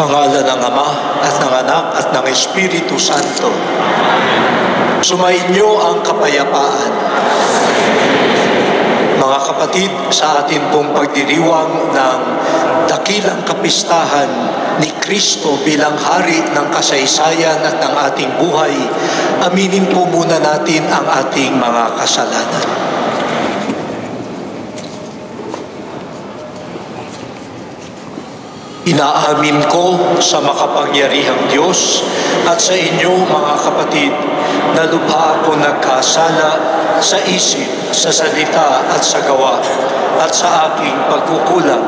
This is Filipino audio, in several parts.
Sa ngalan ng Ama at ng Anak at ng Espiritu Santo. Sumainyo ang kapayapaan. Mga kapatid, sa atin pong pagdiriwang ng dakilang kapistahan ni Kristo bilang hari ng kasaysayan at ng ating buhay, aminin po muna natin ang ating mga kasalanan. Inaamin ko sa makapangyarihang Diyos at sa inyo mga kapatid na lubha ako nagkasala sa isip, sa salita at sa gawa at sa aking pagkukulang.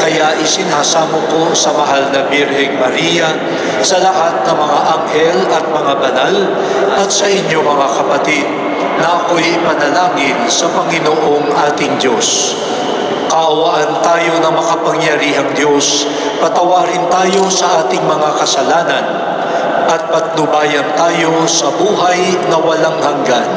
Kaya isinasamo ko sa mahal na Birheng Maria, sa lahat ng mga anghel at mga banal at sa inyo mga kapatid na ako'y ipanalangin sa Panginoong ating Diyos. Kaawaan tayo ng makapangyarihang Diyos, patawarin tayo sa ating mga kasalanan, at patnubayan tayo sa buhay na walang hanggan.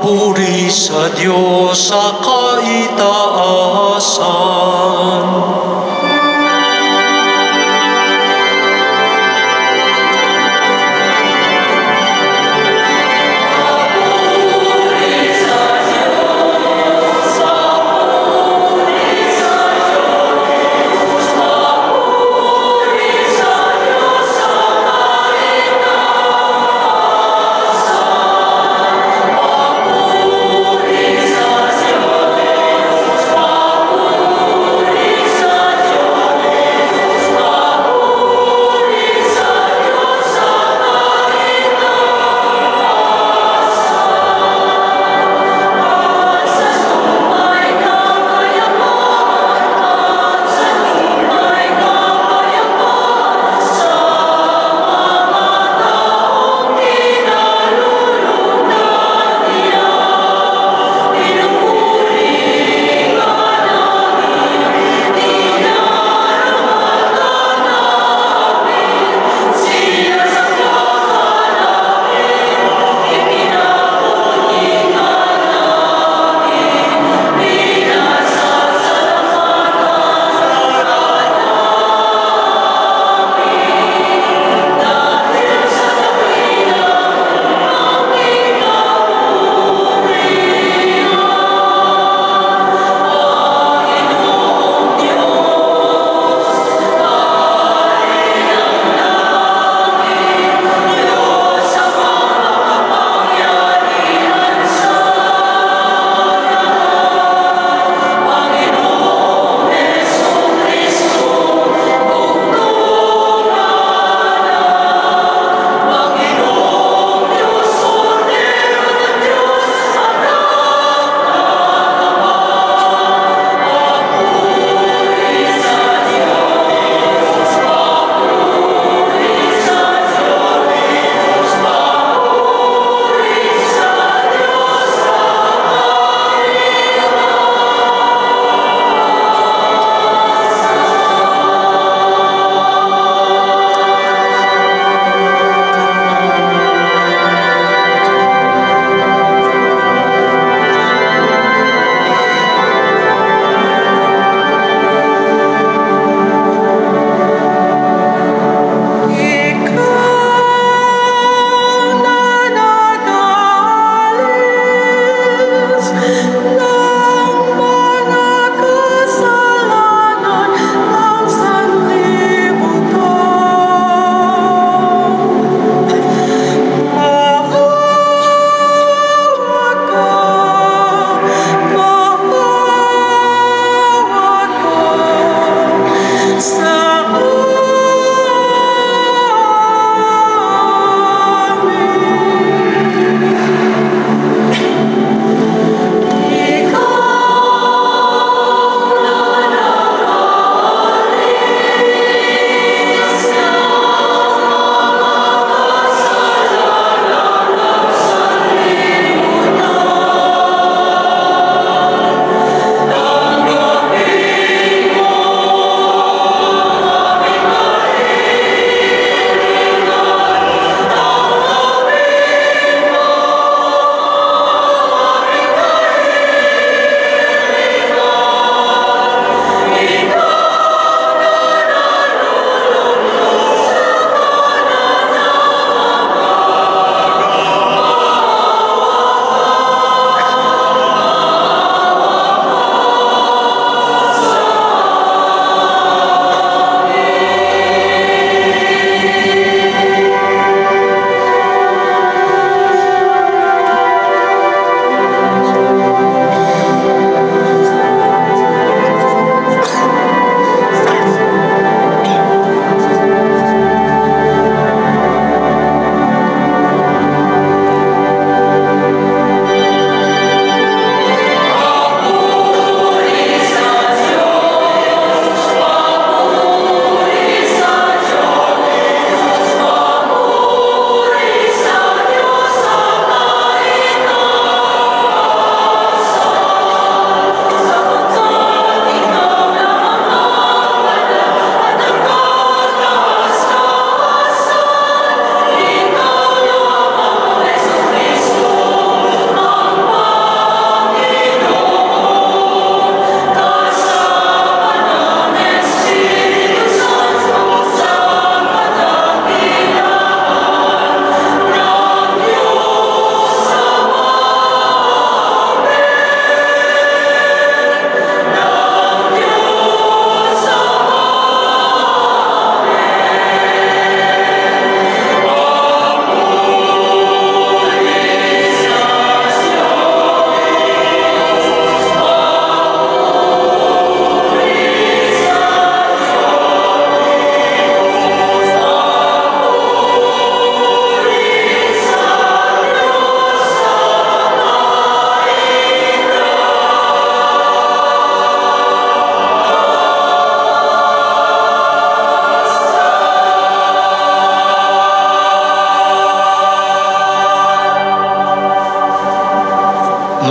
Papuri sa Diyos sa kaitaasan.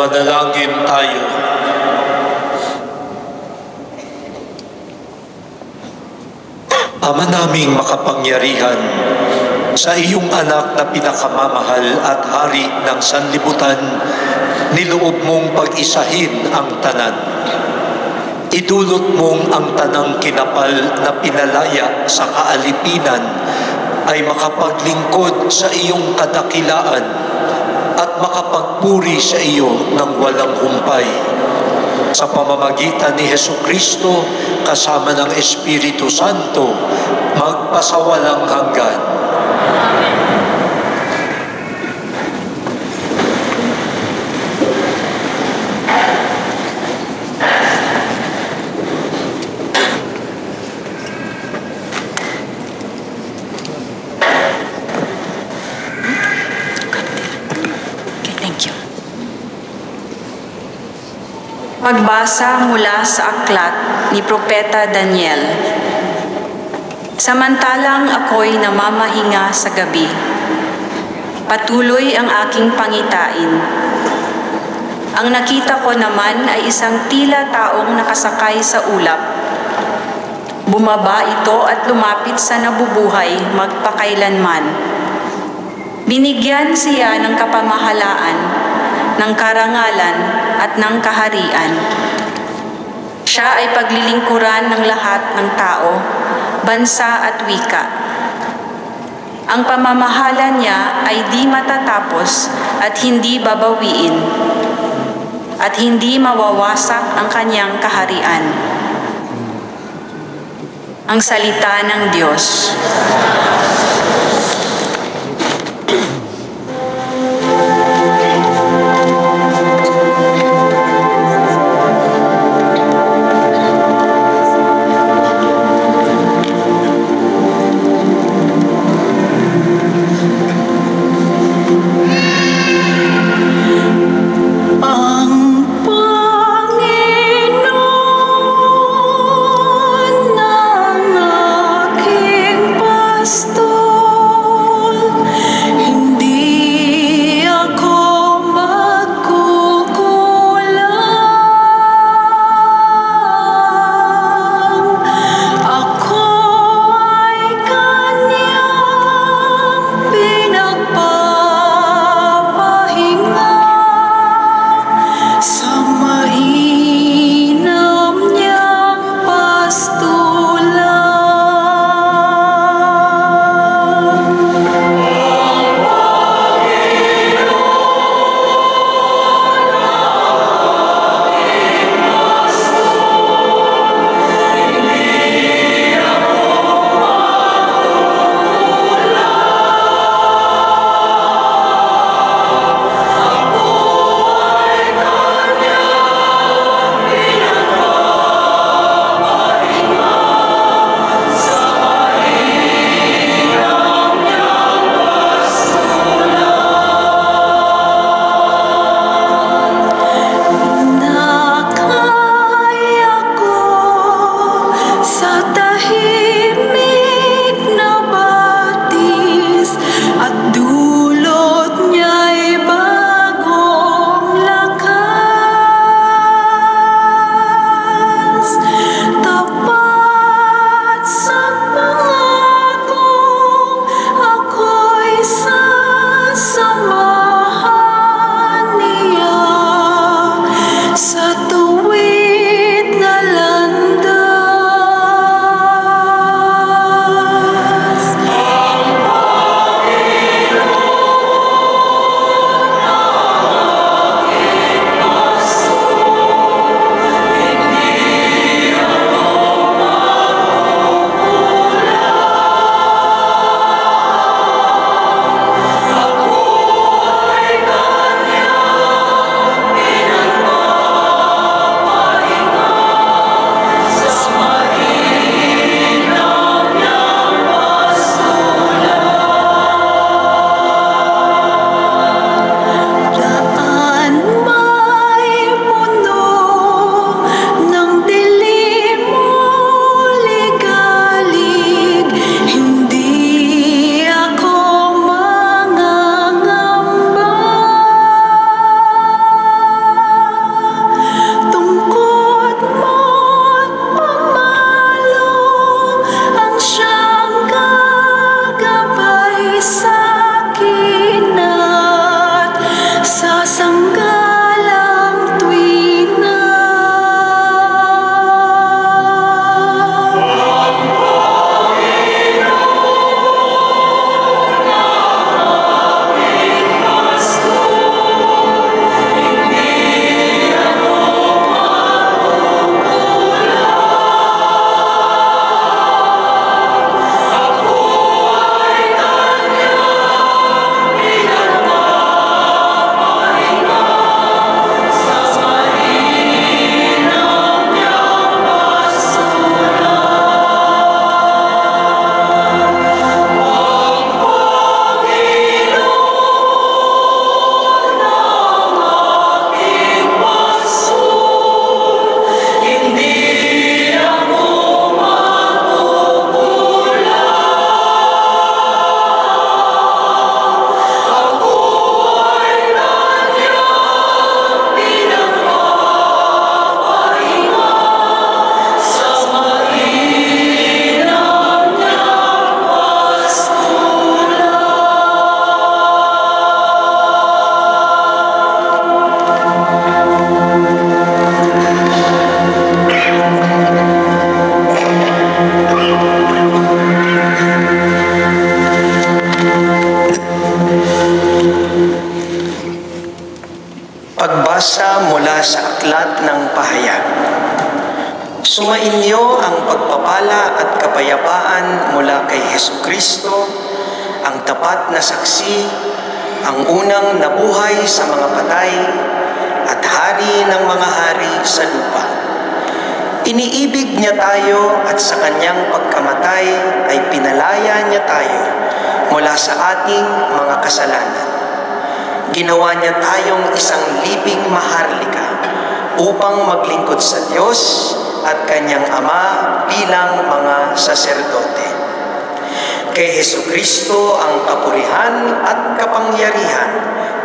Manalangin tayo. Ama naming makapangyarihan, sa iyong anak na pinakamamahal at hari ng sanlibutan, niloob mong pag-isahin ang tanan. Idulot mong ang tanang kinapal na pinalaya sa kaalipinan ay makapaglingkod sa iyong kadakilaan at makapagpuri sa iyo ng walang humpay. Sa pamamagitan ni Hesukristo kasama ng Espiritu Santo, magpasawalang hanggan. Pagbasa mula sa aklat ni Propeta Daniel. Samantalang ako'y namamahinga sa gabi, patuloy ang aking pangitain. Ang nakita ko naman ay isang tila taong nakasakay sa ulap. Bumaba ito at lumapit sa nabubuhay magpakailanman. Binigyan siya ng kapamahalaan, ng karangalan at ng kaharian. Siya ay paglilingkuran ng lahat ng tao, bansa at wika. Ang pamamahala niya ay di matatapos at hindi babawiin, at hindi mawawasak ang kanyang kaharian. Ang salita ng Diyos. Pastor. mula sa aklat ng pahayag. Sumainyo ang pagpapala at kapayapaan mula kay Hesukristo, ang tapat na saksi, ang unang nabuhay sa mga patay, at hari ng mga hari sa lupa. Iniibig niya tayo at sa kanyang pagkamatay ay pinalaya niya tayo mula sa ating mga kasalanan. Ginawa niya tayong isang libing maharlika upang maglingkod sa Diyos at kanyang Ama bilang mga saserdote. Kay Hesukristo ang kapurihan at kapangyarihan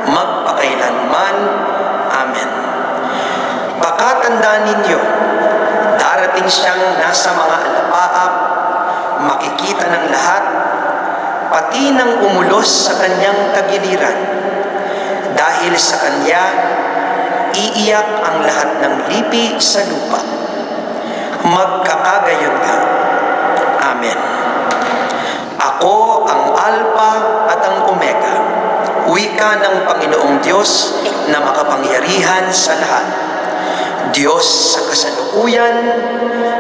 magpakailanman. Amen. Pakatandaan ninyo, darating siyang nasa mga alapaap, makikita ng lahat, pati ng umulos sa kanyang tagiliran. Dahil sa kanya, iiyak ang lahat ng lipi sa lupa. Magkakagayon nga. Amen. Ako ang Alpha at ang Omega, wika ng Panginoong Diyos na makapangyarihan sa lahat. Diyos sa kasalukuyan,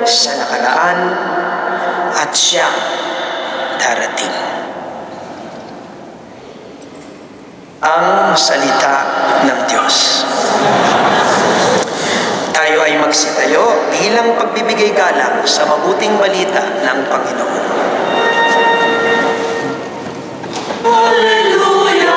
sa nakaraan, at siyang darating. Ang salita ng Diyos. Tayo ay magsitayo bilang pagbibigay galang sa mabuting balita ng Panginoon. Hallelujah!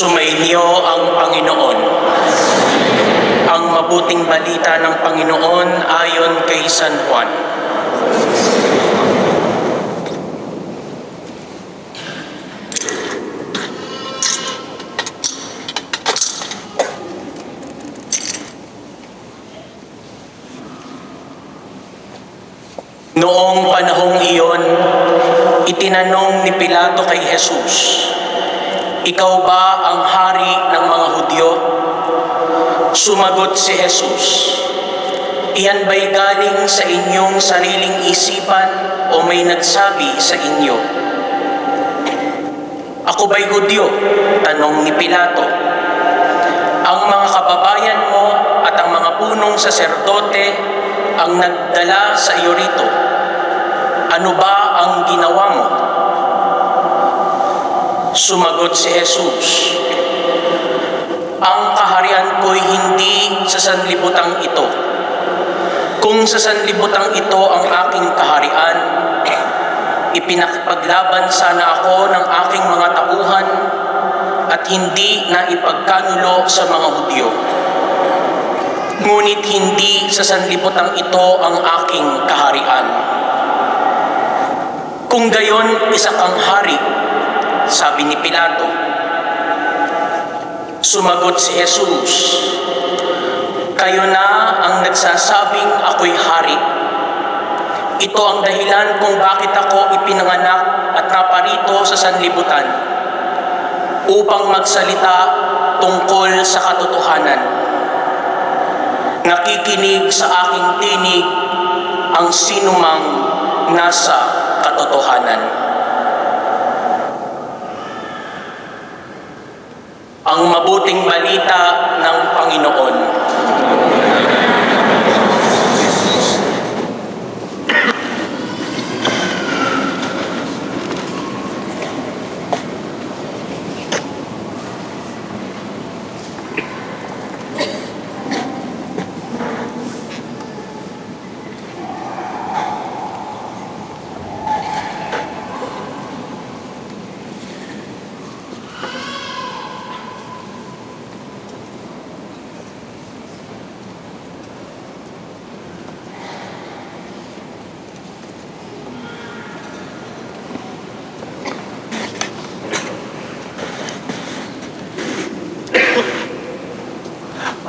Sumainyo ang Panginoon. Ang mabuting balita ng Panginoon ayon kay San Juan. Noong panahong iyon, itinanong ni Pilato kay Jesus, "Ikaw ba ang hari ng mga Hudyo?" Sumagot si Jesus, "Iyan ba'y galing sa inyong sariling isipan o may nagsabi sa inyo?" "Ako ba'y Hudyo?" tanong ni Pilato. "Ang mga kababayan mo at ang mga punong saserdote ang nagdala sa iyo rito. Ano ba ang ginawa mo?" Sumagot si Jesus, kaharian ko'y hindi sa sanlibutang ito. Kung sa sanlibutang ito ang aking kaharian, ipinakipaglaban sana ako ng aking mga tauhan at hindi na ipagkanulo sa mga Hudyo. Ngunit hindi sa sanlibutang ito ang aking kaharian. Kung gayon, isa kang hari, sabi ni Pilato. Sumagot si Jesus, kayo na ang nagsasabing ako'y hari. Ito ang dahilan kung bakit ako ipinanganak at naparito sa sanlibutan, upang magsalita tungkol sa katotohanan. Nakikinig sa aking tinig ang sinumang nasa katotohanan. Ang mabuting balita ng Panginoon.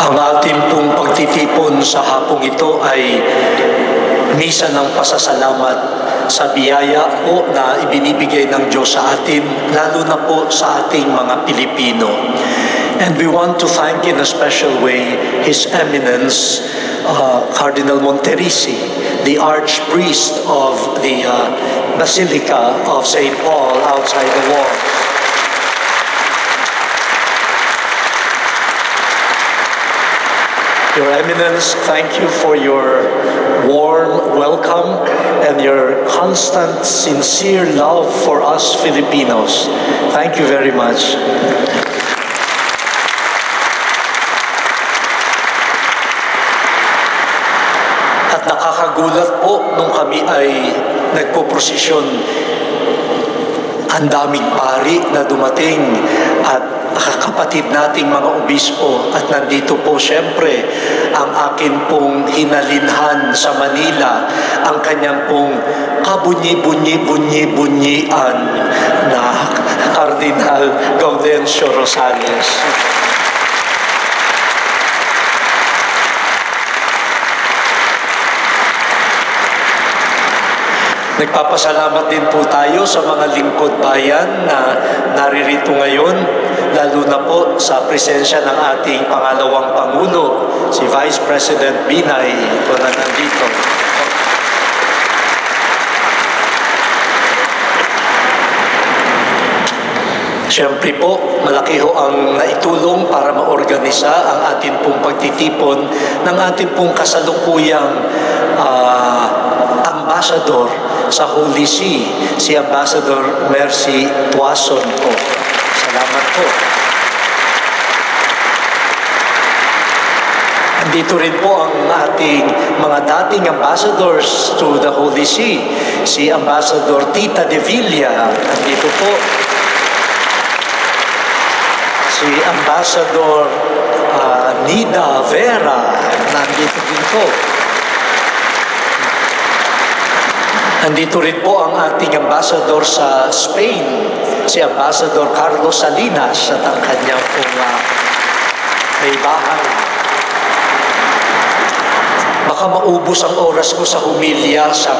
Ang ating pong pagtitipon sa hapong ito ay misa ng pasasalamat sa biyaya po na ibinibigay ng Diyos sa atin, lalo na po sa ating mga Pilipino. And we want to thank in a special way His Eminence, Cardinal Monterisi, the Archpriest of the Basilica of St. Paul outside the wall. Your Eminence, thank you for your warm welcome and your constant, sincere love for us Filipinos. Thank you very much. At nakakagulat po nung kami ay nagpo-prosesyon, ang daming pari na dumating at kapatid nating mga obispo, at nandito po siyempre ang akin pong hinalinhan sa Manila, ang kanyang pong kabunyi-bunyi-bunyi-bunyian na Cardinal Gaudencio Rosales. Nagpapasalamat din po tayo sa mga lingkod bayan na naririto ngayon, lalo na po sa presensya ng ating pangalawang Pangulo, si Vice President Binay, ito na nandito. Siyempre po, malaki ho ang naitulong para maorganisa ang ating pong pagtitipon ng ating pong kasalukuyang ambassador sa Holy See, si Ambassador Mercy Tuason po. Salamat po. Andito rin po ang ating mga dating ambassadors to the Holy See, si Ambassador Tita de Villa, andito po. Si Ambassador Nida Vera, nandito din po. Nandito rin po ang ating ambassador sa Spain, si Ambassador Carlos Salinas at ang kanyang pong may bahay. Baka maubos ang oras ko sa humilya sa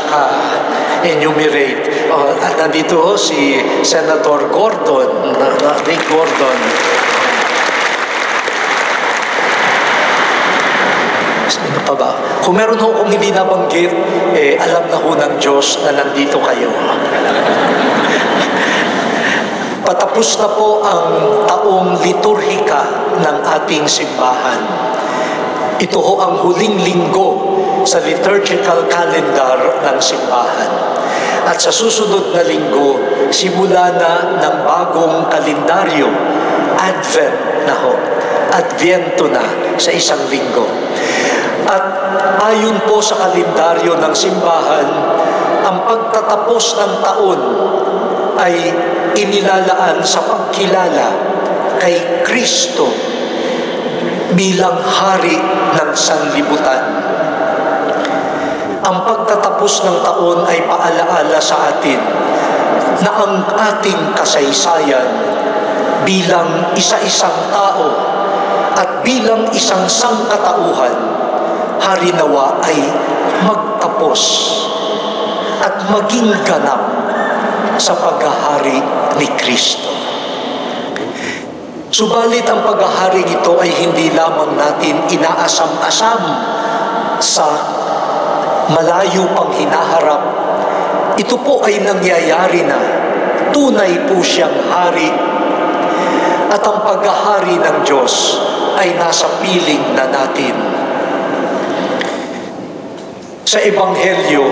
enumerate. At nandito ho si Senator Gordon, Rick Gordon. Ano pa ba? Kung meron ho kung hindi nabanggit, alam na ho ng Diyos na nandito kayo. Patapos na po ang taong liturhika ng ating simbahan. Ito ho ang huling linggo sa liturgical calendar ng simbahan. At sa susunod na linggo, simula na ng bagong kalendaryo, Advent na ho. Adbyento na sa isang linggo. At ayon po sa kalendaryo ng simbahan, ang pagtatapos ng taon ay inilalaan sa pagkilala kay Kristo bilang hari ng sanlibutan. Ang pagtatapos ng taon ay paalaala sa atin na ang ating kasaysayan bilang isa-isang tao at bilang isang sangkatauhan, harinawa ay magtapos at maging ganap sa paghahari ni Kristo. Subalit ang paghaharing ito ay hindi lamang natin inaasam-asam sa malayo pang hinaharap. Ito po ay nangyayari na. Tunay po siyang hari. At ang paghahari ng Diyos ay nasa piling na natin. Sa Ebanghelyo,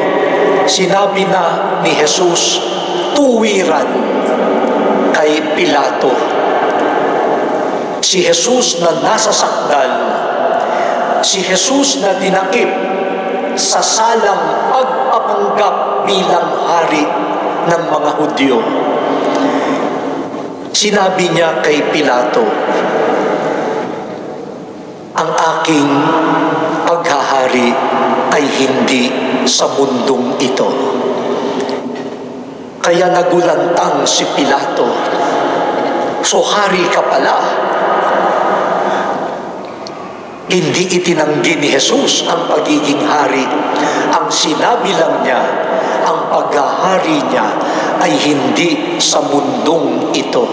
sinabi na ni Jesus tuwiran kay Pilato. Si Jesus na nasa sakdal, si Jesus na dinakip sa salang pagpapanggap bilang hari ng mga Hudyo. Sinabi niya kay Pilato, ang aking paghahari ay hindi sa mundong ito. Kaya nagulantang si Pilato, so hari ka pala. Hindi itinanggi ni Jesus ang pagiging hari. Ang sinabi lang niya, ang paghahari niya ay hindi sa mundong ito.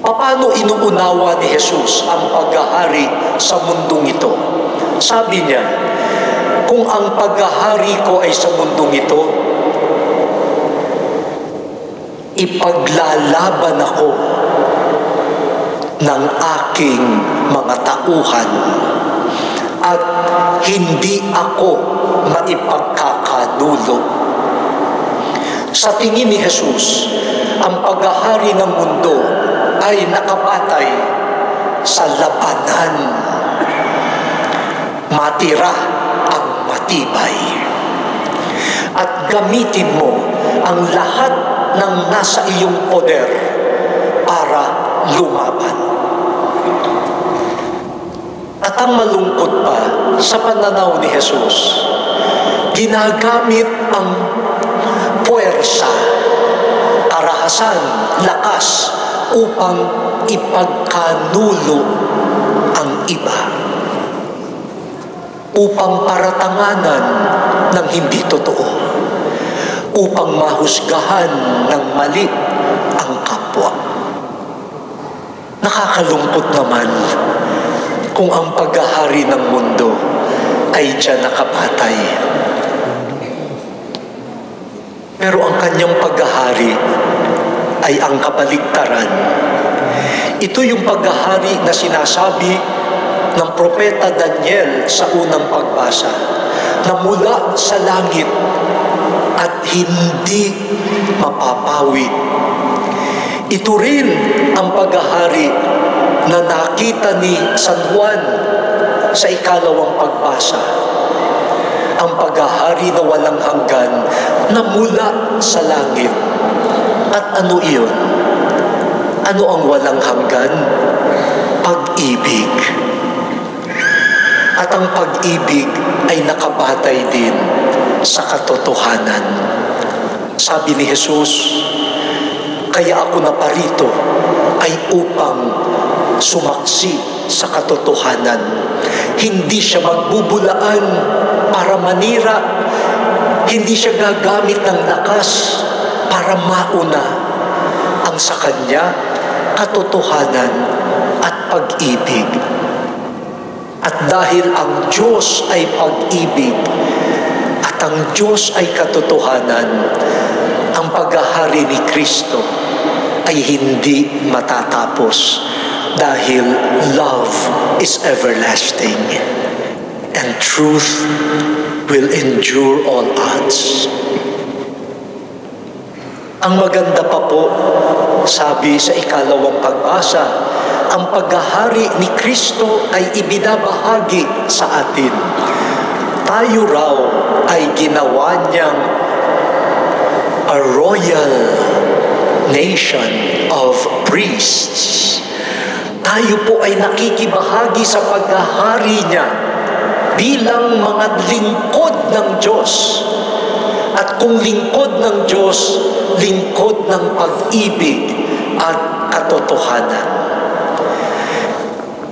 Paano inuunawa ni Jesus ang paghahari sa mundong ito? Sabi niya, kung ang paghahari ko ay sa mundong ito, ipaglalaban ako ng aking mga tauhan at hindi ako maipagkakanulo. Sa tingin ni Jesus, ang paghahari ng mundo ay nakabatay sa labanan. Matira ang matibay. At gamitin mo ang lahat ng nasa iyong poder para lumaban. At ang malungkot pa, sa pananaw ni Jesus, ginagamit ang puwersa, karahasan, lakas upang ipagkanulo ang iba, upang paratanganan ng hindi totoo, upang mahusgahan ng mali ang kapwa. Nakakalungkot naman kung ang paghahari ng mundo ay diyan nakapatay. Pero ang kanyang paghahari ay ang kabaligtaran. Ito yung paghahari na sinasabi ng propeta Daniel sa unang pagbasa, na mula sa langit at hindi mapapawi. Ito rin ang paghahari na nakita ni San Juan sa ikalawang pagbasa. Ang paghahari na walang hanggan na mula sa langit. At ano iyon? Ano ang walang hanggan? Pag-ibig. At ang pag-ibig ay nakabatay din sa katotohanan. Sabi ni Jesus, kaya ako naparito ay upang sumaksi sa katotohanan. Hindi siya magbubulaan para manira. Hindi siya gagamit ng lakas para mauna. Ang sa kanya, katotohanan at pag-ibig. At dahil ang Diyos ay pag-ibig at ang Diyos ay katotohanan, ang paghahari ni Kristo ay hindi matatapos dahil love is everlasting and truth will endure all odds. Ang maganda pa po, sabi sa ikalawang pagbasa, ang paghahari ni Kristo ay ibinabahagi sa atin. Tayo raw ay ginawa niyang a royal nation of priests. Tayo po ay nakikibahagi sa paghahari niya bilang mga lingkod ng Diyos. At kung lingkod ng Diyos, lingkod ng pag-ibig at katotohanan.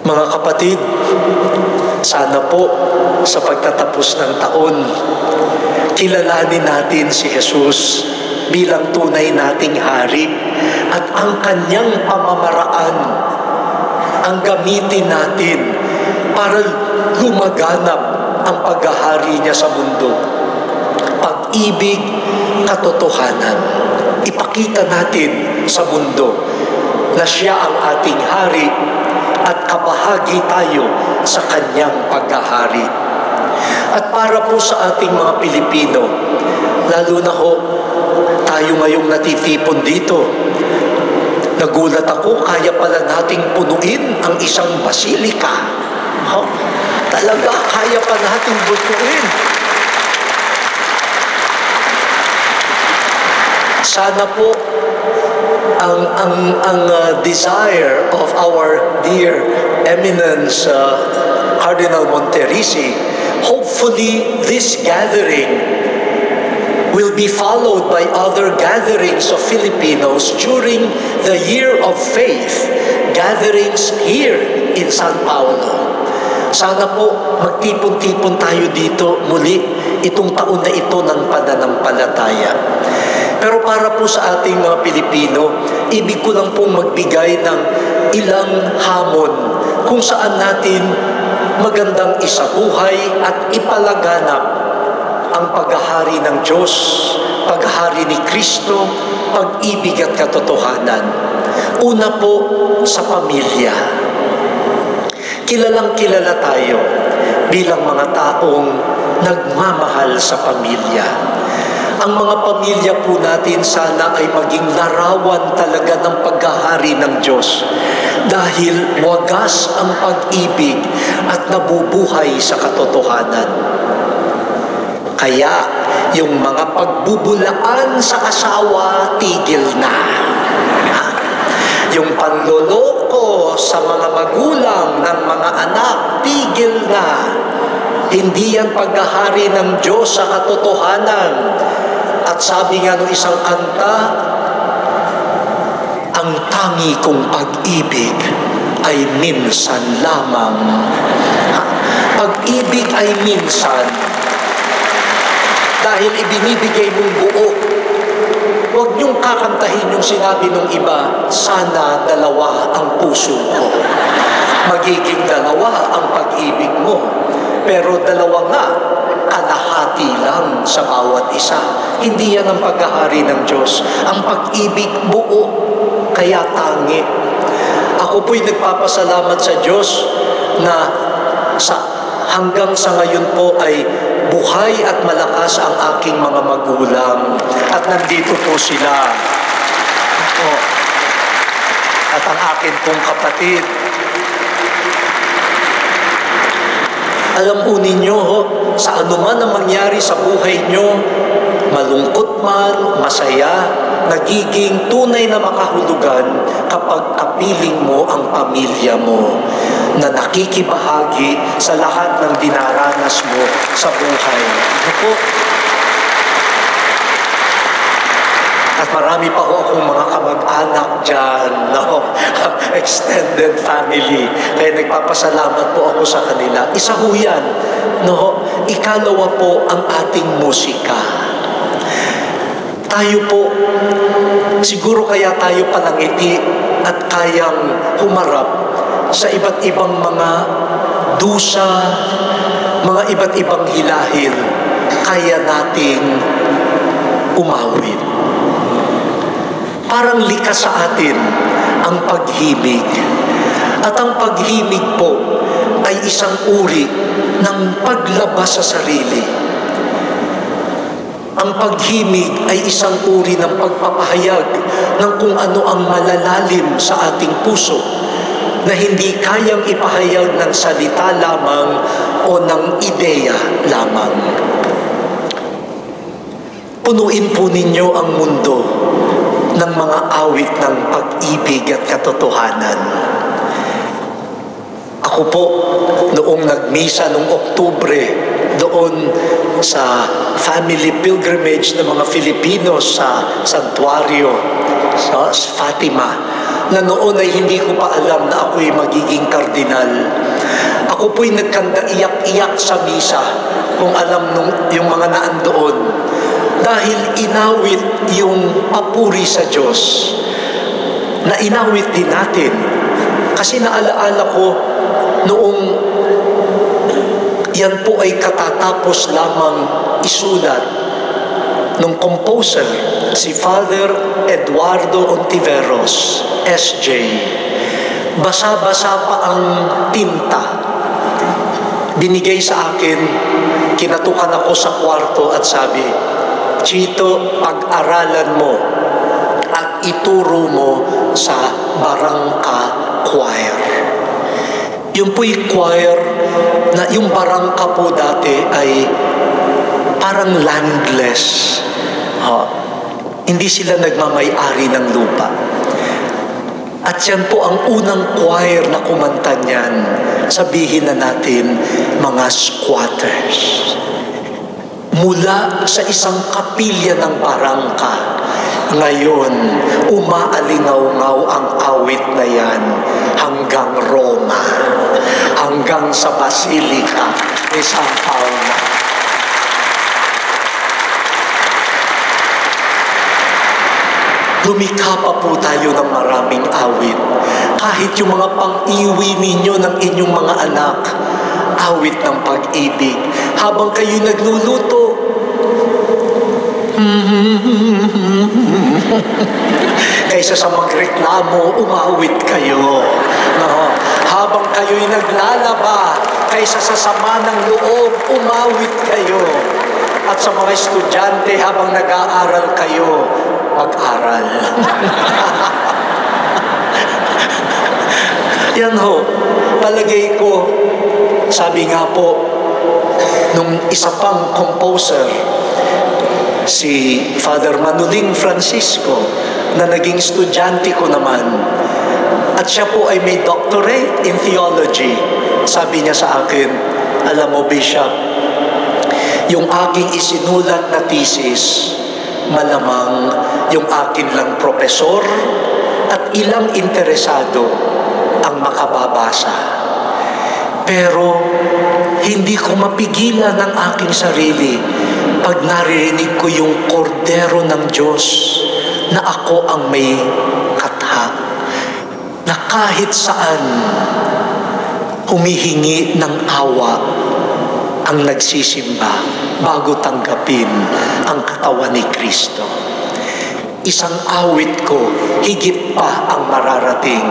Mga kapatid, sana po sa pagtatapos ng taon, kilalanin natin si Jesus bilang tunay nating hari at ang kanyang pamamaraan ang gamitin natin para lumaganap ang paghahari niya sa mundo. Pag-ibig, katotohanan. Ipakita natin sa mundo na siya ang ating hari at kabahagi tayo sa kanyang paghahari. At para po sa ating mga Pilipino, lalo na ho, tayo ngayong natitipon dito, nagulat ako, kaya pala nating punuin ang isang basilika. Talaga, kaya pa nating butuin. Sana po ang desire of our dear Eminence Cardinal Monterisi, hopefully this gathering will be followed by other gatherings of Filipinos during the Year of Faith, gatherings here in San Paulo. Sana po magtipon-tipon tayo dito muli itong taon na ito ng pananampalataya. Pero para po sa ating mga Pilipino, ibig ko lang pong magbigay ng ilang hamon kung saan natin magandang isabuhay at ipalaganap ang paghahari ng Diyos, paghahari ni Kristo, pag-ibig at katotohanan. Una po sa pamilya. Kilalang kilala tayo bilang mga taong nagmamahal sa pamilya. Ang mga pamilya po natin sana ay maging larawan talaga ng paghahari ng Diyos dahil wagas ang pag-ibig at nabubuhay sa katotohanan. Kaya yung mga pagbubulaan sa asawa, tigil na. Yung panloloko sa mga magulang ng mga anak, tigil na. Hindi yan paghahari ng Diyos sa katotohanan. At sabi nga ng isang kanta, ang tangi kong pag-ibig ay minsan lamang. Pag-ibig ay minsan dahil ibinibigay mong buo. Huwag niyong kakantahin yung sinabi ng iba, sana dalawa ang puso ko. Magiging dalawa ang pag-ibig mo. Pero dalawa nga, kalahati lang sa bawat isa. Hindi yan ang paghahari ng Diyos. Ang pag-ibig buo, kaya tangi. Ako po'y nagpapasalamat sa Diyos na hanggang sa ngayon po ay buhay at malakas ang aking mga magulang. At nandito po sila. At ang akin pong kapatid. Alam po ninyo, sa anuman ang mangyari sa buhay nyo, malungkot man, masaya, nagiging tunay na makahulugan kapag kapiling mo ang pamilya mo na nakikibahagi sa lahat ng dinaranas mo sa buhay. Ako. At marami pa ho akong mga kamag-anak dyan, no? Extended family. Kaya nagpapasalamat po ako sa kanila. Isa ho yan, no? Ikalawa po ang ating musika. Tayo po, siguro kaya tayo panangiti at kayang humarap sa iba't ibang mga dusa, mga iba't ibang hilahil, kaya nating umawit. Parang likas sa atin ang paghimig. At ang paghimig po ay isang uri ng paglabas sa sarili. Ang paghimig ay isang uri ng pagpapahayag ng kung ano ang malalalim sa ating puso. na hindi kayang ipahayag ng salita lamang o ng ideya lamang. Punuin po ninyo ang mundo ng mga awit ng pag-ibig at katotohanan. Ako po, noong nagmisa noong Oktubre, doon sa family pilgrimage ng mga Filipino sa santuario sa Fatima, na noon ay hindi ko pa alam na ako'y magiging kardinal. Ako po'y nagkanda iyak-iyak sa misa kung alam yung mga naandoon. Dahil inawit yung papuri sa Diyos na inawit din natin. Kasi naalaala ko noong yan po ay katatapos lamang isulat ng composer, si Father Eduardo Ontiveros, SJ. Basa-basa pa ang tinta. Binigay sa akin, kinatukan ako sa kwarto at sabi, Chito, pag-aralan mo at ituro mo sa Barangka Choir. Yung po'y choir na yung Barangka po dati ay parang landless. Hindi sila nagmamay-ari ng lupa. At yan po ang unang choir na kumanta niyan. Sabihin na natin, mga squatters. Mula sa isang kapilya ng Barangka, ngayon, umaalingaw-ngaw ang awit na yan hanggang Roma, hanggang sa Basilica ni San Paolo. Lumikha pa po tayo ng maraming awit. Kahit yung mga pang-iwi ninyo ng inyong mga anak, awit ng pag-ibig. Habang kayo nagluluto, kaysa sa magreklamo, umawit kayo. No? Habang kayo'y naglalaba, kaysa sa sama ng loob, umawit kayo. At sa mga estudyante, habang nag-aaral kayo, mag-aral. Yan ho, palagay ko, sabi nga po, nung isa pang composer, si Father Manuling Francisco, na naging estudyante ko naman, at siya po ay may doctorate in theology. Sabi niya sa akin, alam mo, Bishop, yung aking isinulat na thesis, malamang yung akin lang profesor at ilang interesado ang makababasa. Pero hindi ko mapigilan ang aking sarili pag naririnig ko yung kordero ng Diyos na ako ang may katha, na kahit saan humihingi ng awa ang nagsisimba bago tanggapin ang katawan ni Kristo. Isang awit ko, higit pa ang mararating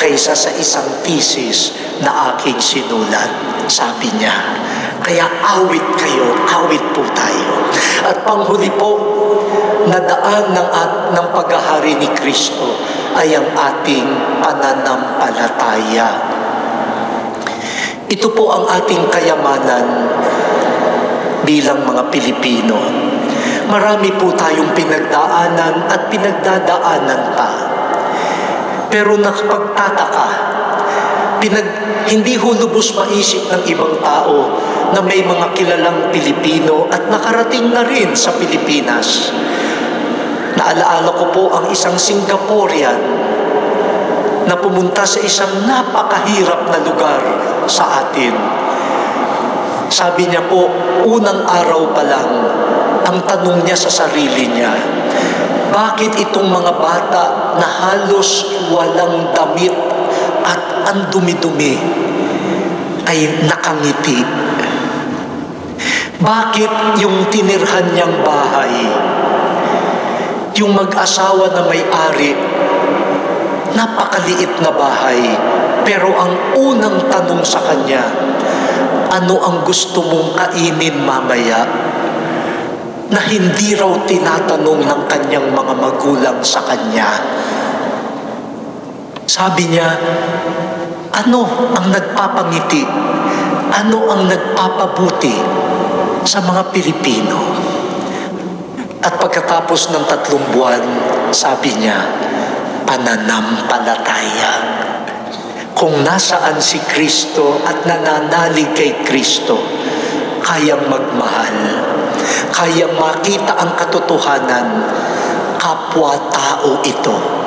kaysa sa isang thesis na aking sinulat, sabi niya. Kaya awit kayo, awit po tayo. At panghuli po, na daan ng paghahari ni Kristo ay ang ating pananampalataya. Ito po ang ating kayamanan bilang mga Pilipino. Marami po tayong pinagdaanan at pinagdadaanan pa. Pero nakapagtataka, hindi hulubos maisip ng ibang tao na may mga kilalang Pilipino at nakarating na rin sa Pilipinas. Naalaala ko po ang isang Singaporean na pumunta sa isang napakahirap na lugar sa atin. Sabi niya po, unang araw pa lang, ang tanong niya sa sarili niya, bakit itong mga bata na halos walang damit at ang dumi-dumi ay nakangiti? Bakit yung tinirhan niyang bahay, yung mag-asawa na may-ari, napakaliit na bahay, pero ang unang tanong sa kanya, ano ang gusto mong kainin mamaya? Na hindi raw tinatanong ng kanyang mga magulang sa kanya. Sabi niya, ano ang nagpapangiti? Ano ang nagpapabuti sa mga Pilipino? At pagkatapos ng 3 buwan, sabi niya, pananampalataya. Kung nasaan si Kristo at nananalig kay Kristo, kayang magmahal, kayang makita ang katotohanan, kapwa-tao ito,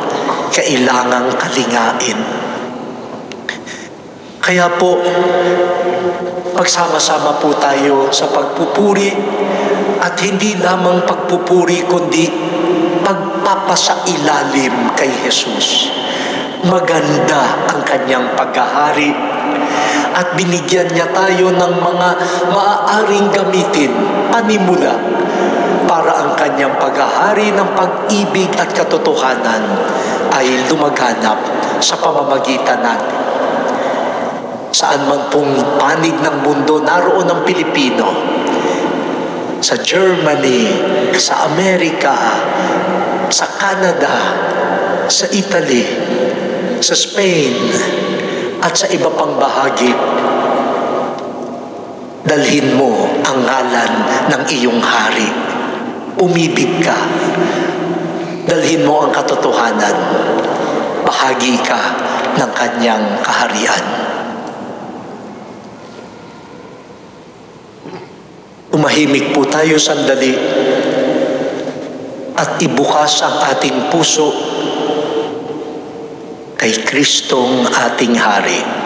kailangang kalingain. Kaya po, magsama-sama po tayo sa pagpupuri at hindi lamang pagpupuri kundi pagpapasailalim kay Jesus. Maganda ang kanyang paghahari at binigyan niya tayo ng mga maaaring gamitin panimula para ang kanyang paghahari ng pag-ibig at katotohanan ay lumaganap sa pamamagitan natin. Saan man pong panig ng mundo naroon ang Pilipino, sa Germany, sa Amerika, sa Canada, sa Italy, sa Spain, at sa iba pang bahagi, dalhin mo ang ngalan ng iyong hari. Umibig ka. Dalhin mo ang katotohanan. Bahagi ka ng kanyang kaharian. Umahimik po tayo sandali at ibukas ang ating puso kay Kristong ating Hari.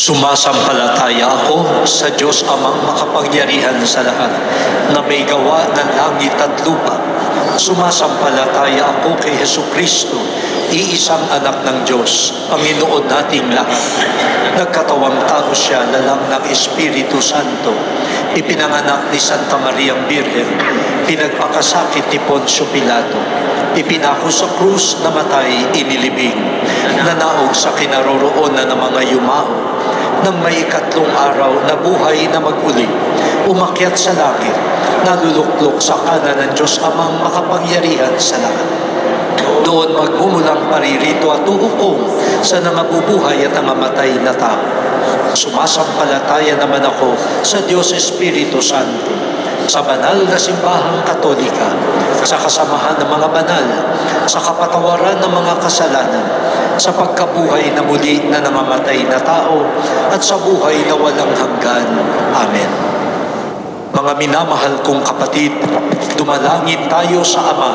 Sumasampalataya ako sa Diyos Amang makapangyarihan sa lahat, na may gawa ng langit at lupa. Sumasampalataya ako kay Jesucristo, iisang anak ng Diyos, Panginoon nating lahat. Nagkatawang tao siya, lalang ng Espiritu Santo. Ipinanganak ni Santa Mariang Birhen, pinagpakasakit ni Poncio Pilato, ipinako sa krus, namatay, inilibing, nanaog sa kinaroroonan ng mga yumao, nang may 3 araw na buhay na mag-uli, umakyat sa langit, naluluklok sa kanan ng Diyos Amang makapangyarihan sa lahat. Doon magmumulang paririto at uukom sa nangabubuhay at nangamatay na tao. Sumasampalataya naman ako sa Diyos Espiritu Santo, sa banal na simbahang Katolika, sa kasamahan ng mga banal, sa kapatawaran ng mga kasalanan, sa pagkabuhay na muli na nangamatay na tao, at sa buhay na walang hanggan. Amen. Mga minamahal kong kapatid, dumalangin tayo sa Ama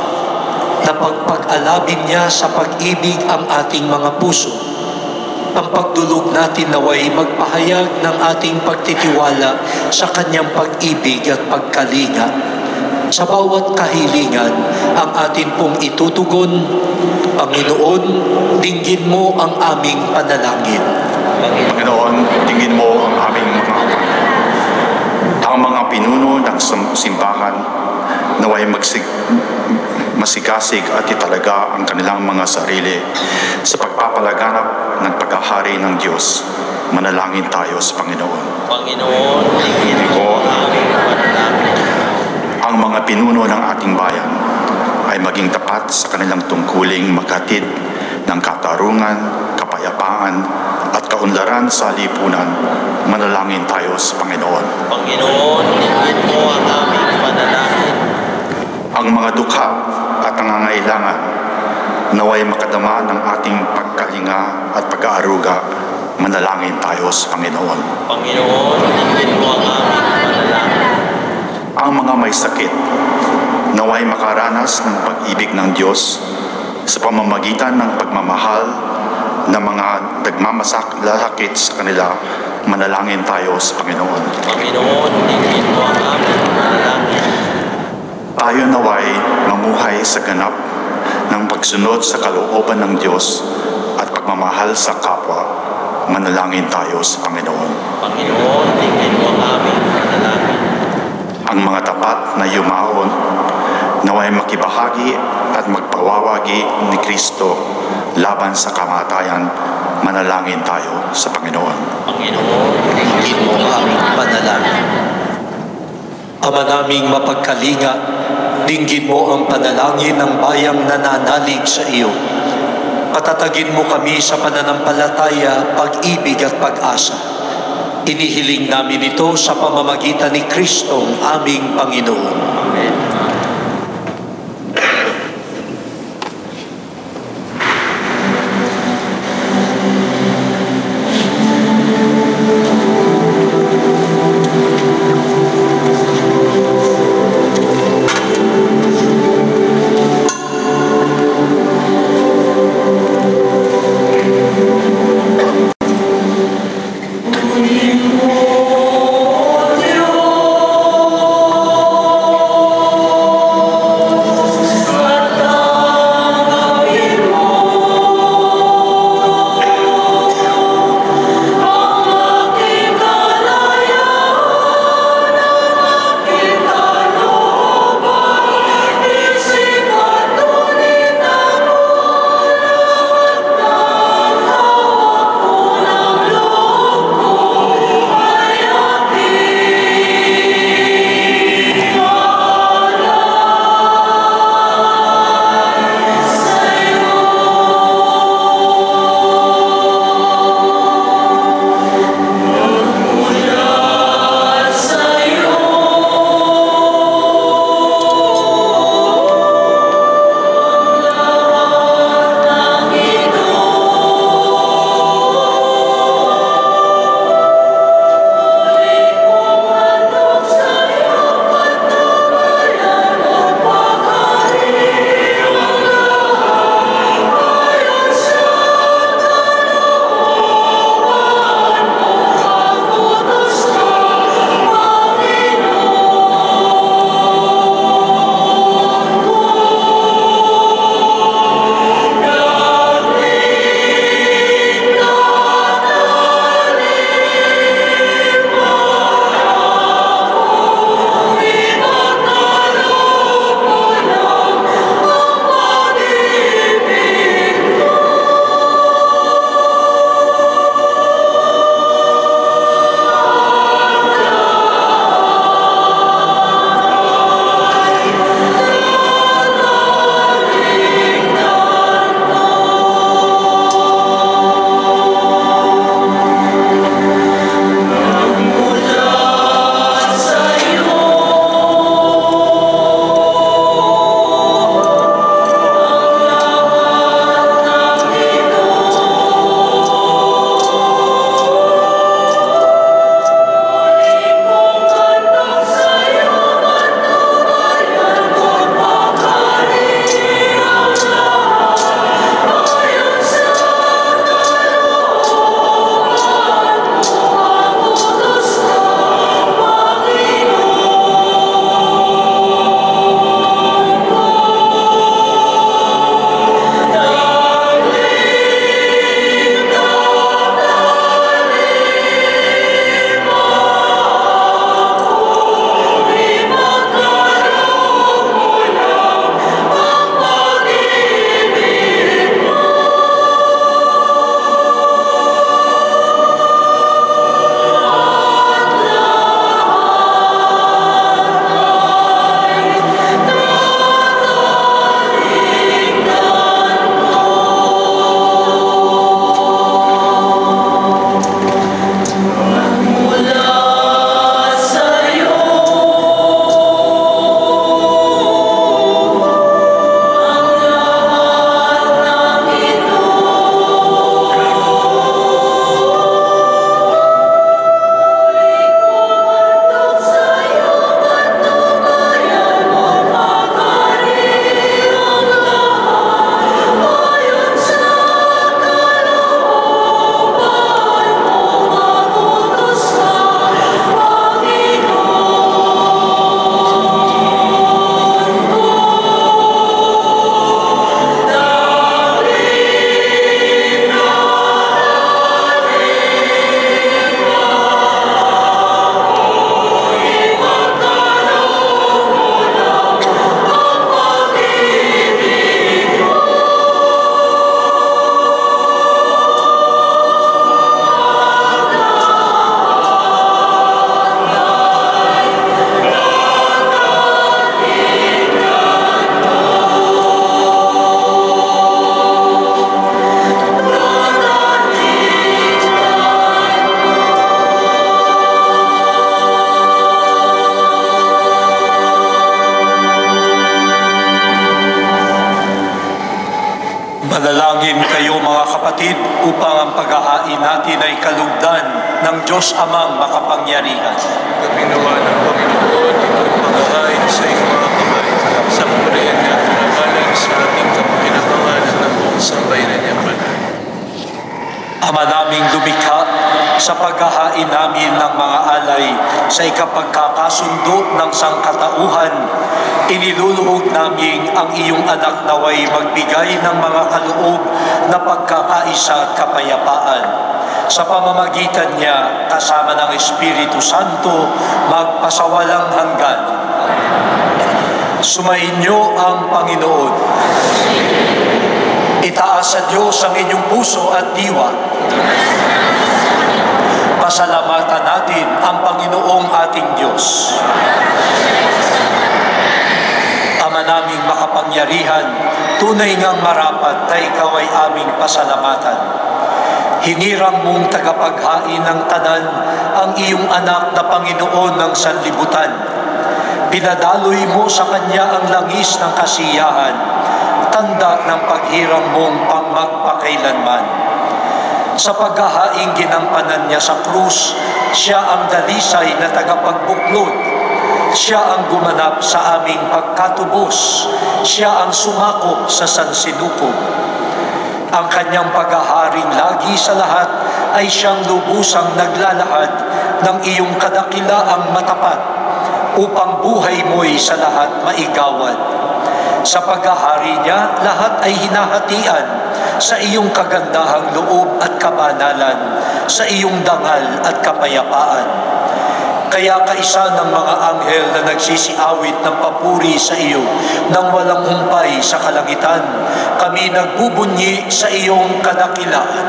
na pagpag-alabin niya sa pag-ibig ang ating mga puso. Ang pagdulog natin naway magpahayag ng ating pagtitiwala sa kanyang pag-ibig at pagkalinga. Sa bawat kahilingan, ang atin pong itutugon. Panginoon, dinggin mo ang aming panalangin. Panginoon, dinggin mo ang aming ang mga pinuno ng simbahan naway masigasig at italaga ang kanilang mga sarili sa pagpapalaganap ng paghahari ng Diyos. Manalangin tayo sa Panginoon. Panginoon, dinggin mo ang aming panalangin. Ang mga pinuno ng ating bayan ay maging tapat sa kanilang tungkuling maghatid ng katarungan, kapayapaan, at kaunlaran sa lipunan. Manalangin tayo sa Panginoon. Panginoon, dinggin mo ang aming panalangin. Ang mga dukha at nangangailangan naway makadama ng ating pagkalinga at pag-aaruga. Manalangin tayo sa Panginoon. Panginoon, dinggin mo ang aming panalangin. Ang mga mga may sakit, naway makaranas ng pag-ibig ng Diyos sa pamamagitan ng pagmamahal ng mga nagmamasakit sa kanila. Manalangin tayo sa Panginoon. Panginoon, dinggin mo ang aming panalangin. Tayo naway mamuhay sa ganap ng pagsunod sa kalooban ng Diyos at pagmamahal sa kapwa. Manalangin tayo sa Panginoon. Panginoon, dinggin mo ang aming panalangin. Ang mga tapat na yumaon naway makibahagi at magpawawagi ni Kristo laban sa kamatayan. Manalangin tayo sa Panginoon. Panginoon, Dinggin mo ang aming panalangin. Ama naming mapagkalinga, dinggin mo ang panalangin ng bayang nananalig sa iyo. Patatagin mo kami sa pananampalataya, pag-ibig at pag-asa. Inihiling namin ito sa pamamagitan ni Kristong aming Panginoon. Amen. Manalangin kayo mga kapatid upang ang paghahain natin ay kalugdan ng Diyos Amang makapangyarihan. Ginawa ng Panginoon ang paghahain sa iyong mga kamay sa purihan niya at karangalan sa ating kapakinabangalan ng buong sambayanan niya banal. Ama naming lumikha, sa paghahain namin ng mga alay sa ikapagkakasundo ng sangkatauhan, iniluluhog namin ang iyong anak naway magbigay ng mga kaloob na pagkakaisa at kapayapaan. Sa pamamagitan niya, kasama ng Espiritu Santo, magpasawalang hanggan. Sumainyo ang Panginoon. Itaas sa Diyos ang inyong puso at diwa. Pasalamatan natin ang Panginoong ating Diyos. Ama naming makapangyarihan, tunay ngang marapat na ikaw ay aming pasalamatan. Hinirang mong tagapaghain ng tanan ang iyong anak na Panginoon ng sanlibutan. Pinadaloy mo sa kanya ang langis ng kasiyahan, tanda ng paghirang mong magpakailanman. Sa paghahaing ginampanan niya sa krus, siya ang dalisay na tagapagbuklod. Siya ang gumanap sa aming pagkatubos. Siya ang sumakop sa sansinukob. Ang kanyang paghaharing lagi sa lahat ay siyang lubusang naglalahad ng iyong kadakilaang matapat upang buhay mo'y sa lahat maigawad. Sa paghahari niya, lahat ay hinahatian sa iyong kagandahang loob at kabanalan, sa iyong dangal at kapayapaan. Kaya kaisa ng mga anghel na nagsisiawit ng papuri sa iyo nang walang humpay sa kalangitan, kami nagbubunyi sa iyong kadakilaan.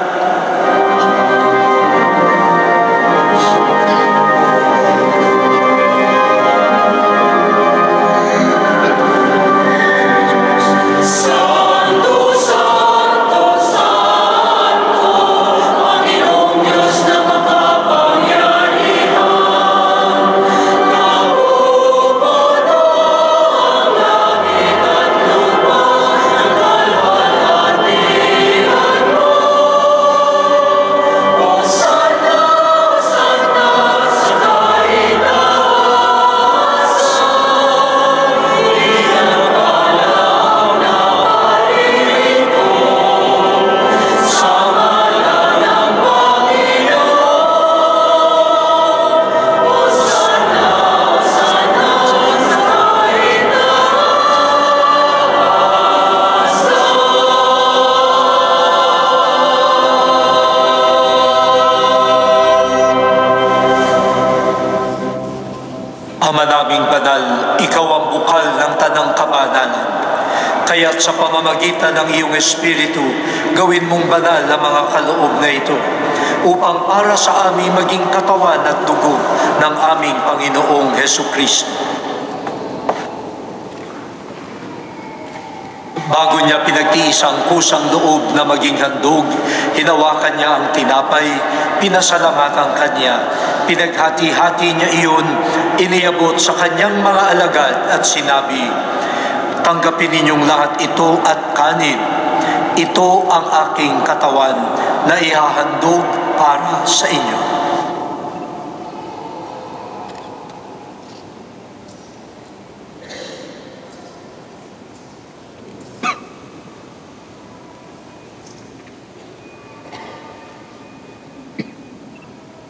Ama naming banal, ikaw ang bukal ng tanang kabanalan. Kaya't sa pamamagitan ng iyong Espiritu, gawin mong banal ang mga kaloob na ito, upang para sa amin maging katawan at dugo ng aming Panginoong Hesukristo. Bago niya pinagtiisang kusang loob na maging handog, hinawakan niya ang tinapay, pinasalamatan kanya, pinaghati-hati niya iyon, iniabot sa kanyang mga alagad at sinabi, "Tanggapin ninyong lahat ito at kanin. Ito ang aking katawan na ihahandog para sa inyo."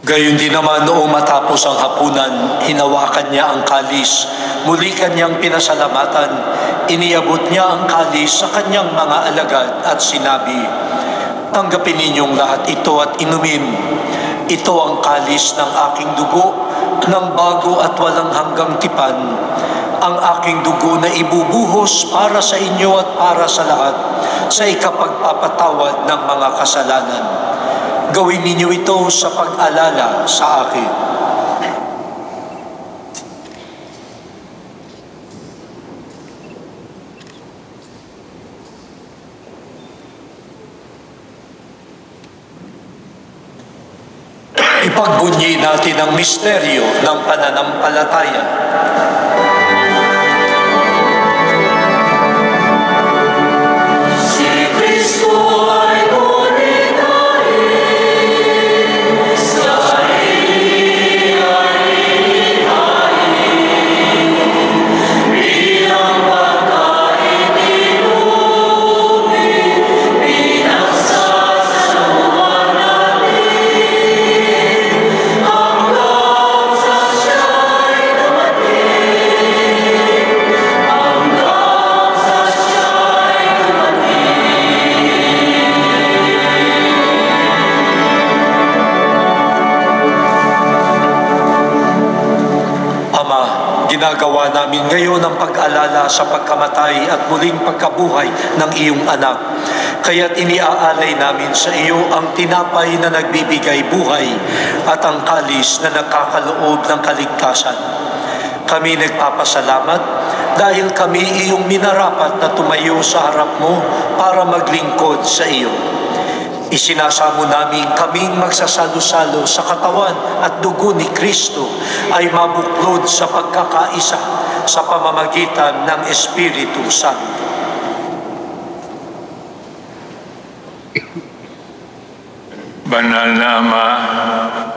Gayon din naman noong matapos ang hapunan, hinawakan niya ang kalis, muli kanyang pinasalamatan, iniabot niya ang kalis sa kanyang mga alagad at sinabi, "Tanggapin ninyong lahat ito at inumin. Ito ang kalis ng aking dugo, ng bago at walang hanggang tipan, ang aking dugo na ibubuhos para sa inyo at para sa lahat, sa ikapagpapatawad ng mga kasalanan. Gawin ninyo ito sa pag-alala sa akin." Ipagbunyi natin ang misteryo ng pananampalataya. Si Kristo ginagawa namin ngayon ang pag-alala sa pagkamatay at muling pagkabuhay ng iyong anak. Kaya't iniaalay namin sa iyo ang tinapay na nagbibigay buhay at ang kalis na nagkakaloob ng kaligtasan. Kami nagpapasalamat dahil kami iyong minarapat na tumayo sa harap mo para maglingkod sa iyo. Isinasamo namin kaming magsasalo-salo sa katawan at dugo ni Kristo ay mabuklod sa pagkakaisa sa pamamagitan ng Espiritu Santo. Banal na Ama,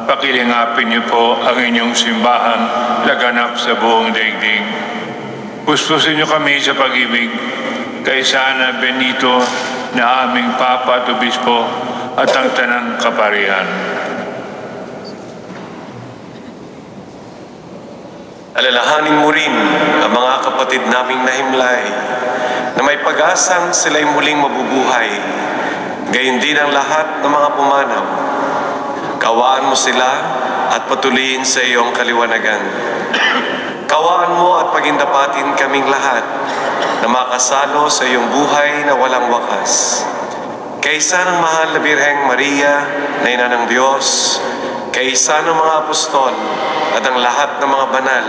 pakilingapin niyo po ang inyong simbahan laganap sa buong daigdig. Puspusin niyo kami sa pag-ibig kay Sana Benito na aming Papa at Obispo at ang tanang kaparihan. Alalahanin mo rin ang mga kapatid naming nahimlay na may pag-asang sila'y muling mabubuhay, gayon din ang lahat ng mga pumanaw. Kawaan mo sila at patuloyin sa iyong kaliwanagan. Kawaan mo at pagindapatin kaming lahat na makasalo sa iyong buhay na walang wakas. Kaysa ng mahal na Birheng Maria na ina ng Diyos, kaysa ng mga apostol at ang lahat ng mga banal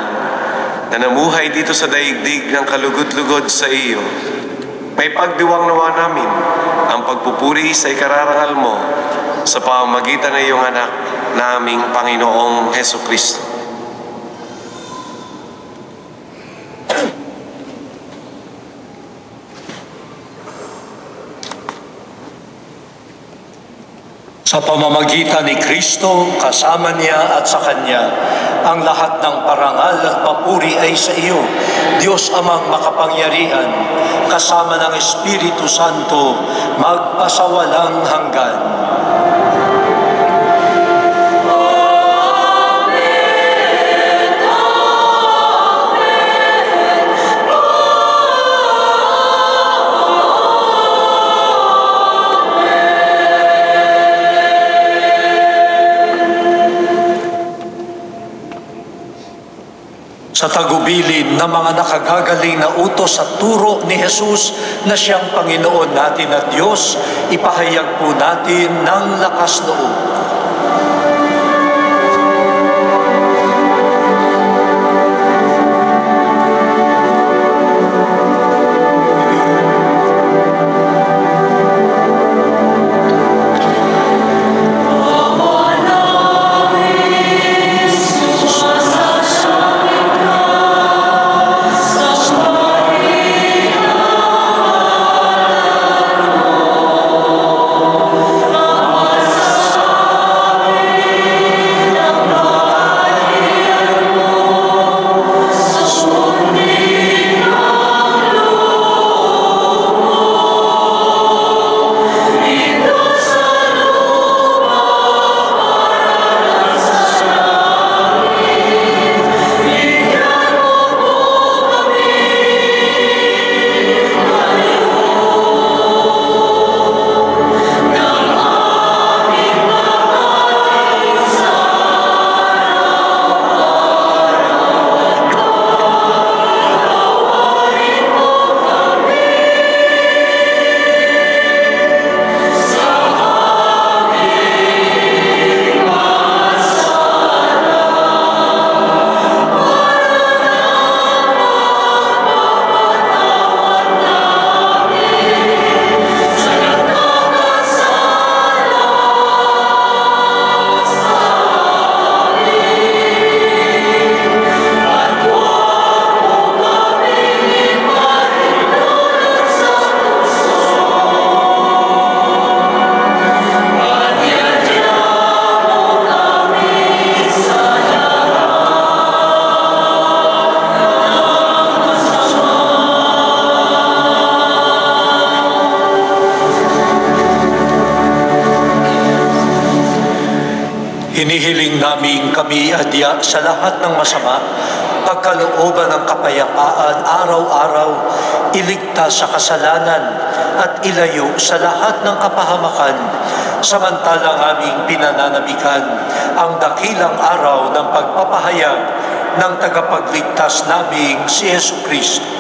na namuhay dito sa daigdig ng kalugod-lugod sa iyo, may pagdiwang nawa namin ang pagpupuri sa ikararangal mo sa pamamagitan ng iyong anak naming Panginoong Hesukristo. Sa pamamagitan ni Kristo, kasama niya at sa Kanya, ang lahat ng parangal at papuri ay sa iyo, Diyos Amang makapangyarihan, kasama ng Espiritu Santo, magpasawalang hanggan. Sa tagubilin ng mga nakagagaling na utos at turo ni Jesus na siyang Panginoon natin at Diyos, ipahayag po natin ng lakas loob. Hinihiling namin kami adya sa lahat ng masama, pagkalooban ng kapayapaan araw-araw, iligtas sa kasalanan at ilayo sa lahat ng kapahamakan, samantalang aming pinananabikan ang dakilang araw ng pagpapahayag ng tagapagligtas naming si Jesucristo.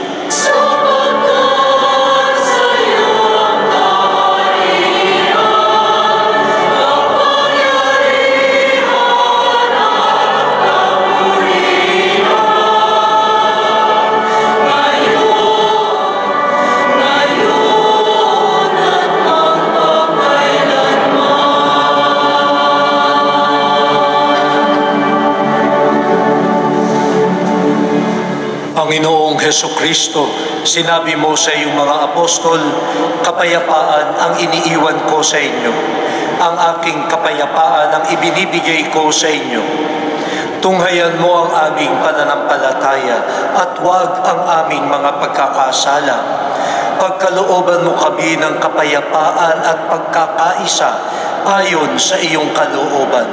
Panginoong Hesukristo, sinabi mo sa iyong mga apostol, kapayapaan ang iniiwan ko sa inyo. Ang aking kapayapaan ang ibinibigay ko sa inyo. Tunghayan mo ang aming pananampalataya at huwag ang aming mga pagkakasala. Pagkalooban mo kami ng kapayapaan at pagkakaisa ayon sa iyong kalooban.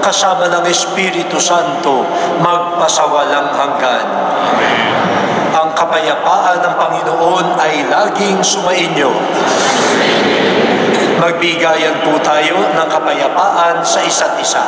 Kasama ng Espiritu Santo, magpasawalang hanggan. Amen. Ang kapayapaan ng Panginoon ay laging sumainyo. Magbigayan po tayo ng kapayapaan sa isa't isa.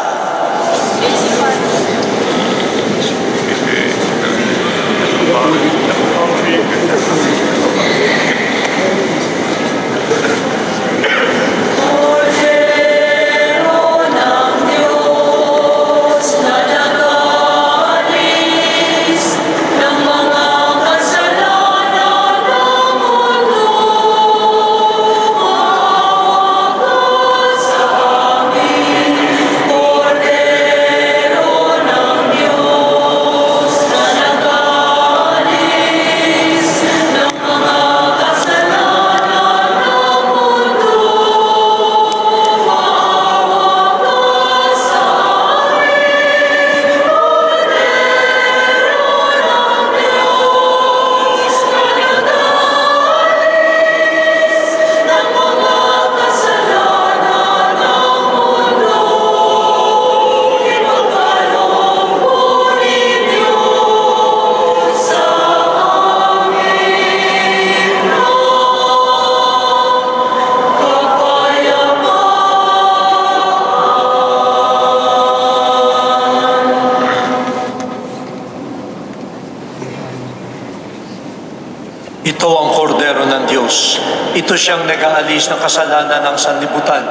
Ito ang kordero ng Diyos. Ito siyang nag-aalis ng kasalanan ng sanlibutan.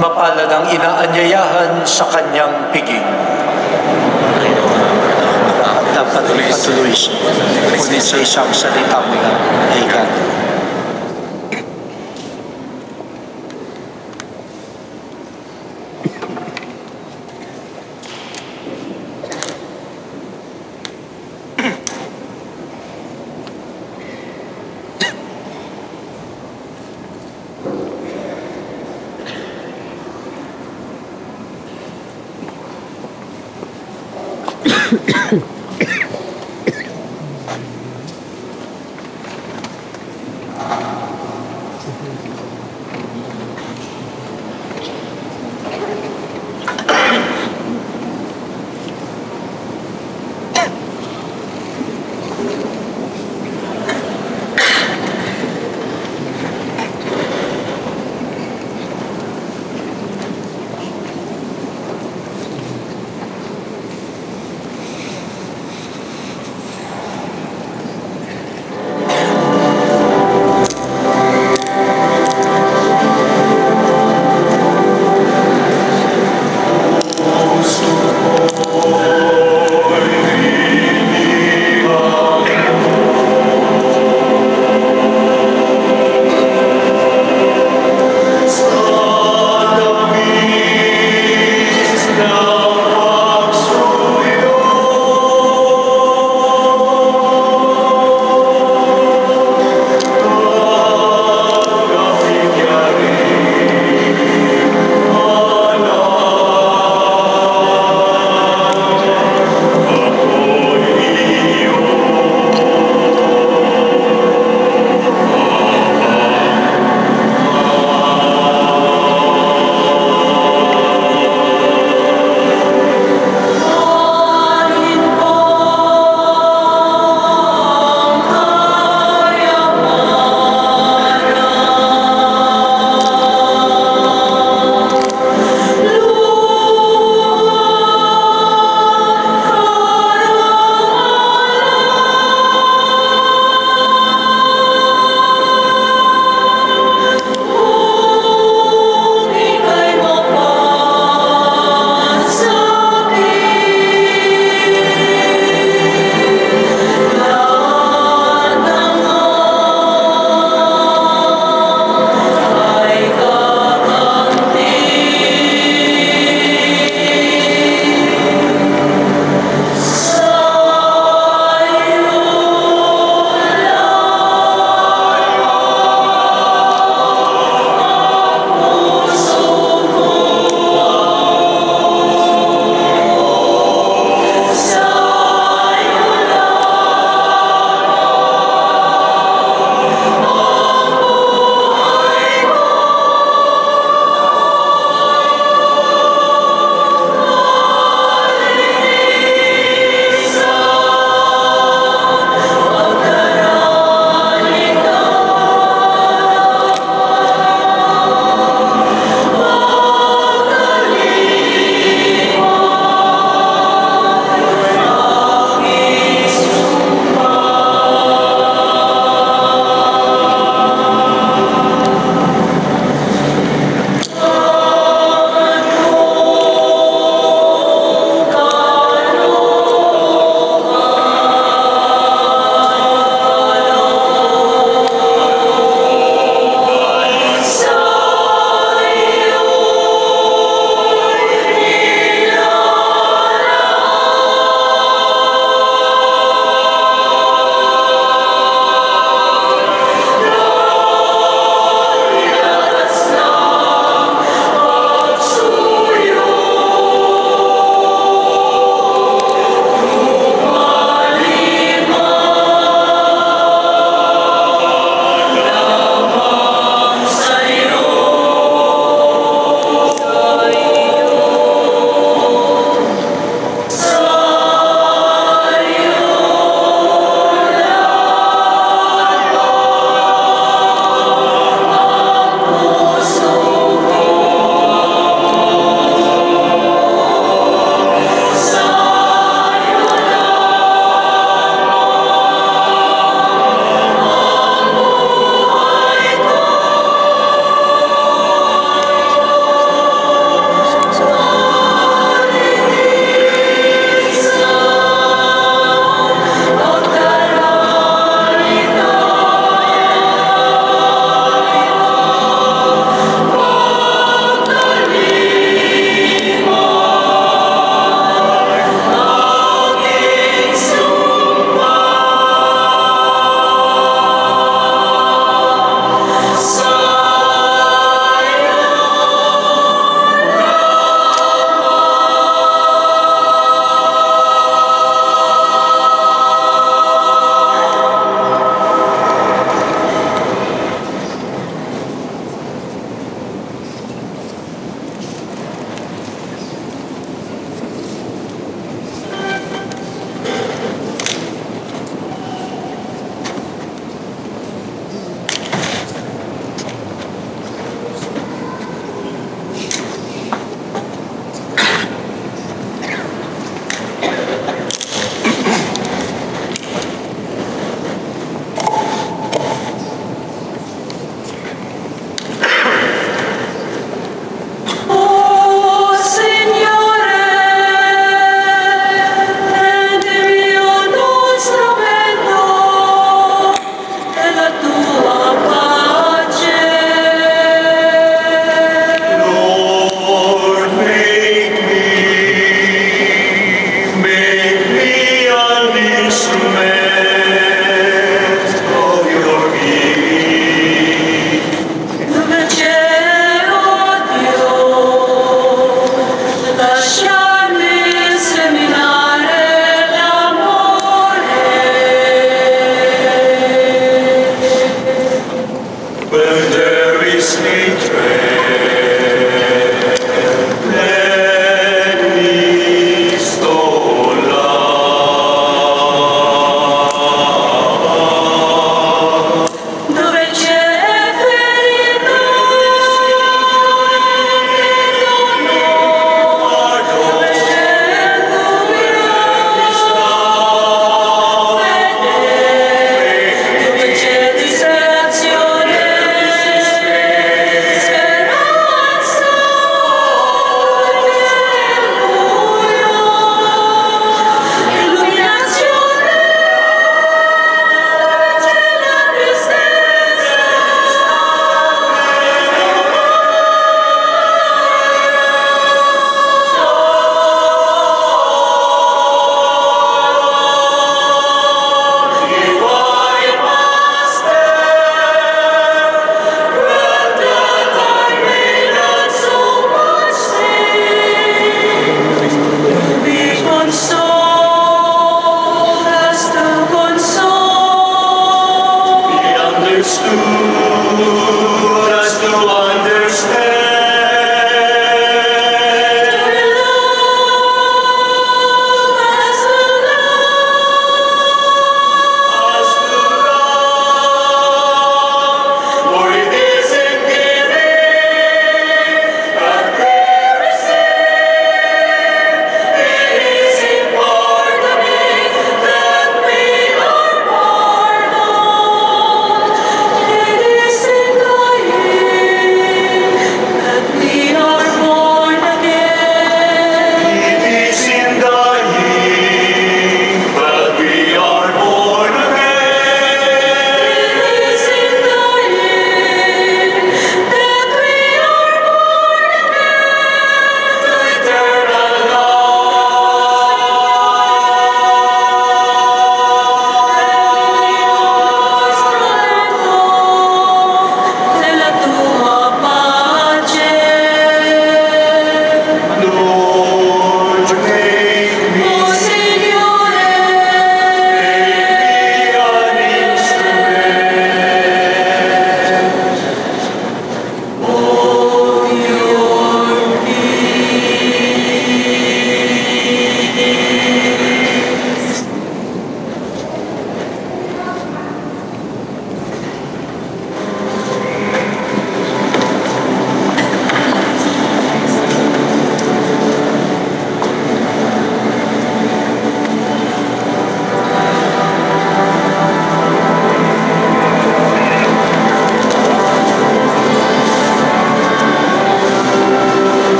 Mapalad ang inaanyayahan sa kanyang piging. Dapat patuloy ngunit sa isang salita mo lang ay gano'n.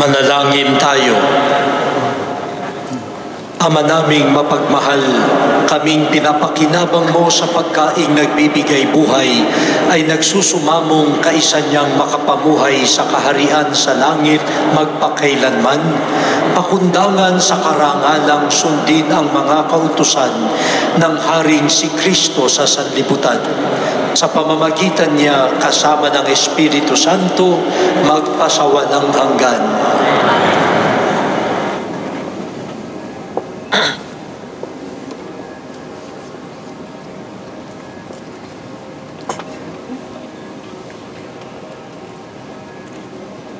Manalangin tayo. Ama naming mapagmahal, kaming pinapakinabang mo sa pagkaing nagbibigay buhay ay nagsusumamong kaisa niyang makapamuhay sa kaharian sa langit magpakailanman. Pakundangan sa karangalang sundin ang mga kautusan ng Haring si Kristo sa sanlibutan. Sa pamamagitan niya kasama ng Espiritu Santo magpasawalang hanggan.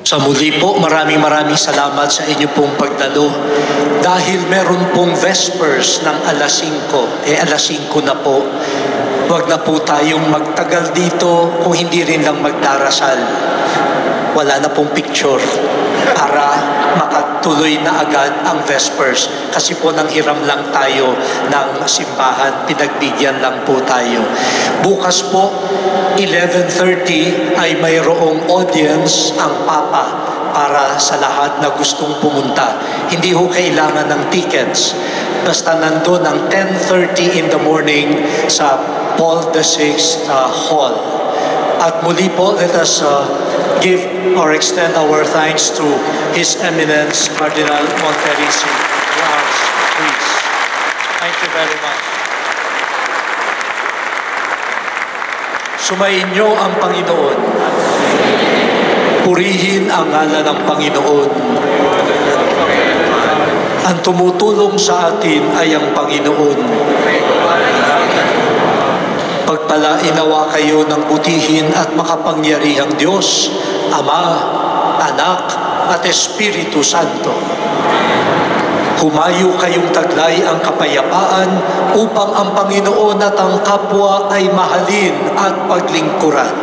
Sa muli po, maraming salamat sa inyo pong pagdalo. Dahil meron pong Vespers ng alas 5, alas 5 na po. Huwag na po tayong magtagal dito kung hindi rin lang magdarasal. Wala na pong picture para makatuloy na agad ang Vespers. Kasi po nang hiram lang tayo ng simbahan, pinagbigyan lang po tayo. Bukas po, 11:30 ay mayroong audience ang Papa para sa lahat na gustong pumunta. Hindi ho kailangan ng tickets. Basta nandun ang 10:30 in the morning sa Paul VI Hall. At muli po, let us give or extend our thanks to His Eminence Cardinal Monterisi. Yours, please. Thank you very much. Sumainyo ang Panginoon. Purihin ang ngalan ng Panginoon. Ang tumutulong sa atin ay ang Panginoon. Pagpalain nawa kayo ng butihin at makapangyarihang Diyos, Ama, Anak, at Espiritu Santo. Humayo kayong taglay ang kapayapaan upang ang Panginoon at ang kapwa ay mahalin at paglingkuran.